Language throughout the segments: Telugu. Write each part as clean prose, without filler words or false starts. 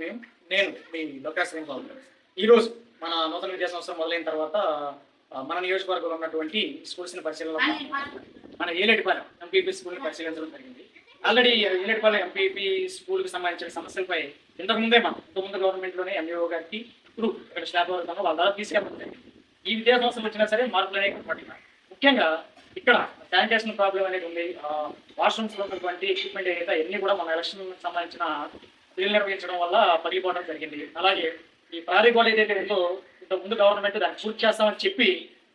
చేయం. నేను మీ లోకేశ్వరం బాబు. ఈరోజు మన నూతన విద్యా సంవత్సరం మొదలైన తర్వాత మన నియోజకవర్గంలో ఉన్నటువంటి స్కూల్స్ని పరిశీలన మన ఏలేటిపాలెం ఎంపీపీ స్కూల్ని పరిశీలించడం జరిగింది. ఆల్రెడీ ఏలేటిపాలెం ఎంపీపీ స్కూల్కి సంబంధించిన సమస్యలపై ఇంతకుముందే ఇంతకుముందు గవర్నమెంట్లోనే ఎంఈఓ గారికి ఇప్పుడు ఇక్కడ స్టాఫ్ వర్గంలో వాళ్ళ ద్వారా తీసుకెళ్ళడం జరిగింది. ఈ విద్యా సంవత్సరం వచ్చినా సరే మార్పులు అనేవి పట్టినాయి. ముఖ్యంగా ఇక్కడ శానిటేషన్ ప్రాబ్లం అనేది ఉంది. వాష్రూమ్స్ లో ఉన్నటువంటి ఎక్విప్మెంట్ ఏదైతే అన్ని కూడా మన ఎలక్షన్ సంబంధించిన బిల్లు నిర్వహించడం వల్ల పగిలిపోవడం జరిగింది. అలాగే ఈ ప్రహరీ గోడ ఏదైతే ఉందో ఇంత ముందు గవర్నమెంట్ దాన్ని పూర్తి చేస్తామని చెప్పి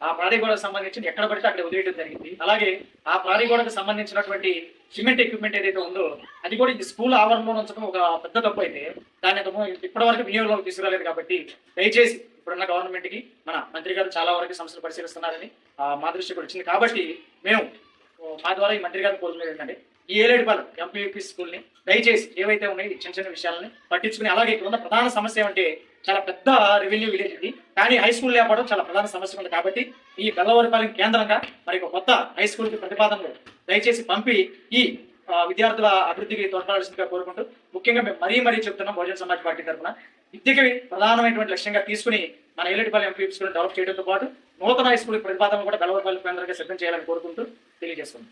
ఆ ప్రహరీ గోడకు సంబంధించి ఎక్కడ పడితే అక్కడ వదిలేయడం జరిగింది. అలాగే ఆ ప్రహరీ గోడకు సంబంధించినటువంటి సిమెంట్ ఎక్విప్మెంట్ ఏదైతే ఉందో అది కూడా ఈ స్కూల్ ఆవరణలో ఉంచడం ఒక పెద్ద తప్పు అయితే దాన్ని ఇప్పటి వరకు వినియోగంలోకి తీసుకురాలేదు. కాబట్టి దయచేసి ఇప్పుడున్న గవర్నమెంట్కి మన మంత్రి గారు చాలా వరకు సమస్యలు పరిశీలిస్తున్నారని మా దృష్టికి వచ్చింది. కాబట్టి మేము మా ద్వారా ఈ మంత్రి గారిని కోరుకునేది ఏంటంటే ఈ ఏలేటిపాలెం ఎంపీపీ స్కూల్ని దయచేసి ఏవైతే ఉన్నాయి చిన్న చిన్న విషయాలని పట్టించుకుని, అలాగే ఇక్కడ ఉన్న ప్రధాన సమస్య అంటే చాలా పెద్ద రెవెన్యూ విలేజ్ ఇది, కానీ హై స్కూల్ లేకపోవడం చాలా ప్రధాన సమస్య ఉంది. కాబట్టి ఈ బెల్లవరిపాలెం కేంద్రంగా మరి ఒక కొత్త హై స్కూల్కి ప్రతిపాదనలు దయచేసి పంపి ఈ విద్యార్థుల అభివృద్ధికి తోడ్పడాల్సిందిగా కోరుకుంటూ, ముఖ్యంగా మేము మరీ చెప్తున్నాం బహుజన సమాజ్ పార్టీ తరఫున విద్యకి ప్రధానమైనటువంటి లక్ష్యంగా తీసుకుని మన ఏలేటిపాలెం ఎంపీపీ స్కూల్ డెవలప్ చేయడంతో పాటు నూతన హై స్కూల్ ప్రతిపాదనలు కూడా బెల్లవరిపాలెం కేంద్రంగా సిద్ధం చేయాలని కోరుకుంటూ తెలియజేస్తున్నాం.